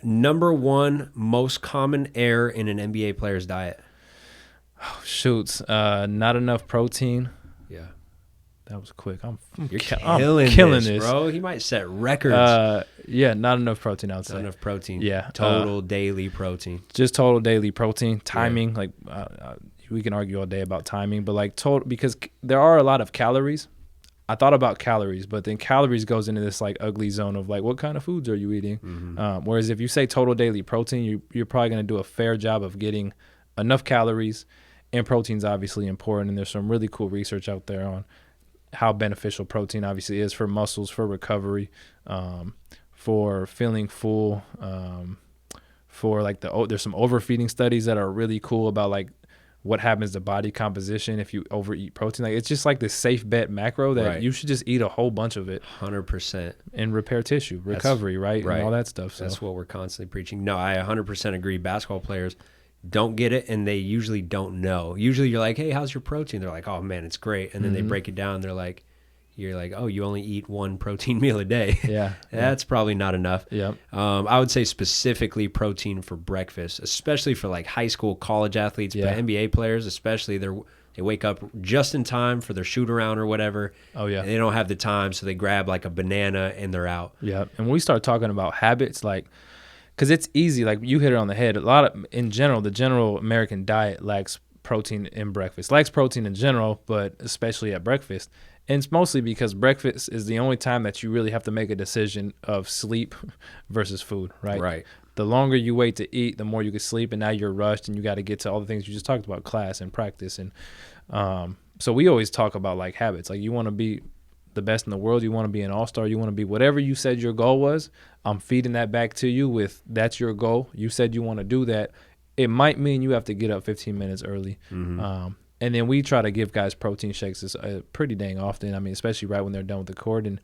Number one most common error in an NBA player's diet. Oh, shoots. Not enough protein. Yeah. That was quick. I'm killing this, bro. He might set records. Yeah, not enough protein, I would say. Not enough protein. Yeah. Total daily protein. Just total daily protein. Timing, like we can argue all day about timing, but like total, because there are a lot of calories. I thought about calories, but then calories goes into this like ugly zone of like, what kind of foods are you eating? Mm-hmm. Whereas if you say total daily protein, you're probably going to do a fair job of getting enough calories, and protein's obviously important. And there's some really cool research out there on how beneficial protein obviously is for muscles, for recovery, for feeling full, for like there's some overfeeding studies that are really cool about like what happens to body composition if you overeat protein. Like, it's just like this safe bet macro that you should just eat a whole bunch of it. 100%. And repair tissue, recovery, right? And all that stuff. So. That's what we're constantly preaching. No, I 100% agree. Basketball players don't get it, and they usually don't know. Usually you're like, hey, how's your protein? They're like, oh, man, it's great. And then they break it down. They're like, you're like, oh, you only eat one protein meal a day. Yeah. That's probably not enough. Yeah. I would say specifically protein for breakfast, especially for like high school, college athletes, but NBA players especially, they wake up just in time for their shoot around or whatever. Oh, yeah. They don't have the time, so they grab like a banana and they're out. Yeah. And when we start talking about habits, like, because it's easy, like you hit it on the head. In general, the general American diet lacks protein in breakfast. Lacks protein in general, but especially at breakfast. And it's mostly because breakfast is the only time that you really have to make a decision of sleep versus food, right? Right. The longer you wait to eat, the more you can sleep, and now you're rushed, and you got to get to all the things you just talked about, class and practice. And so we always talk about like habits. Like, you want to be the best in the world, you want to be an all-star, you want to be whatever you said your goal was. I'm feeding that back to you with that's your goal. You said you want to do that. It might mean you have to get up 15 minutes early. Mm-hmm. And then we try to give guys protein shakes pretty dang often. I mean, especially right when they're done with the court. And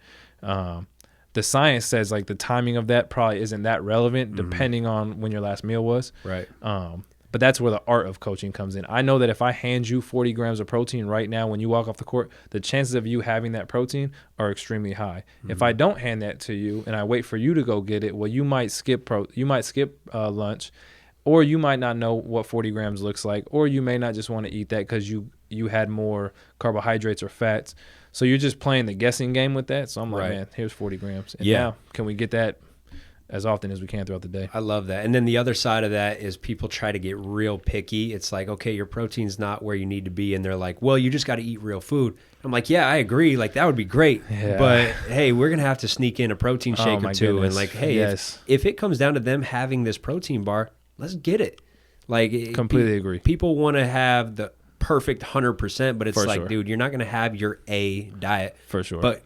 the science says like the timing of that probably isn't that relevant depending on when your last meal was. Right. But that's where the art of coaching comes in. I know that if I hand you 40 grams of protein right now when you walk off the court, the chances of you having that protein are extremely high. Mm-hmm. If I don't hand that to you and I wait for you to go get it, well, you might skip lunch. Or you might not know what 40 grams looks like, or you may not just want to eat that because you had more carbohydrates or fats. So you're just playing the guessing game with that. So I'm like, man, here's 40 grams. And now, can we get that as often as we can throughout the day? I love that. And then the other side of that is people try to get real picky. It's like, okay, your protein's not where you need to be. And they're like, well, you just got to eat real food. I'm like, yeah, I agree. Like, that would be great. Yeah. But, hey, we're going to have to sneak in a protein shake or two. Goodness. And like, hey, if it comes down to them having this protein bar, let's get it. Like, completely agree. People want to have the perfect 100%, but it's like, dude, you're not going to have your A diet. For sure. But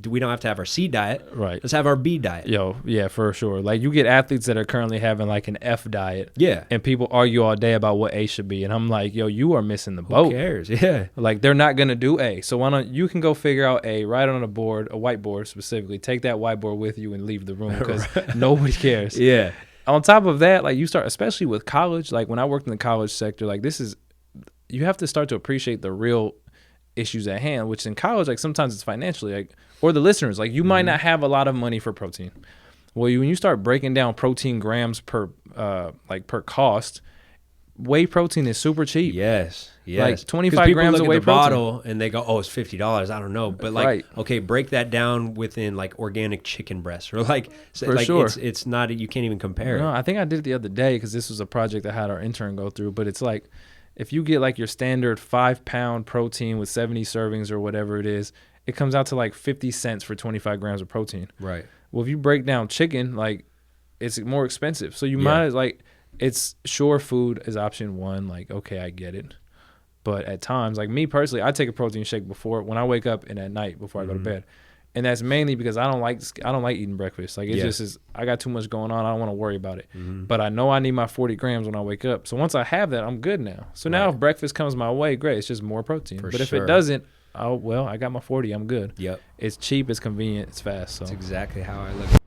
we don't have to have our C diet. Right. Let's have our B diet. Yeah, for sure. Like, you get athletes that are currently having like an F diet. Yeah. And people argue all day about what A should be. And I'm like, yo, you are missing the boat. Who cares? Yeah. Like, they're not going to do A. So why don't you can go figure out A, write on a board, a whiteboard specifically. Take that whiteboard with you and leave the room because nobody cares. Yeah. On top of that, like, you start, especially with college, like when I worked in the college sector, like you have to start to appreciate the real issues at hand, which in college, like sometimes it's financially, like, or the listeners, like you might not have a lot of money for protein. Well, when you start breaking down protein grams per cost, whey protein is super cheap. Yes. Like 25 grams of whey protein. Bottle and they go, oh, it's $50. I don't know. But like, okay, break that down within like organic chicken breasts or like, sure. It's not, you can't even compare. No, I think I did it the other day because this was a project I had our intern go through. But it's like, if you get like your standard 5-pound protein with 70 servings or whatever it is, it comes out to like 50 cents for 25 grams of protein. Right. Well, if you break down chicken, like it's more expensive. So you might as like, it's sure food is option one. Like, okay, I get it. But at times, like me personally, I take a protein shake when I wake up and at night before I go to bed. And that's mainly because I don't like eating breakfast. Like, it just is, I got too much going on. I don't want to worry about it. Mm-hmm. But I know I need my 40 grams when I wake up. So once I have that, I'm good now. So now if breakfast comes my way, great. It's just more protein. But if it doesn't, I got my 40. I'm good. Yep. It's cheap. It's convenient. It's fast. So that's exactly how I look at it.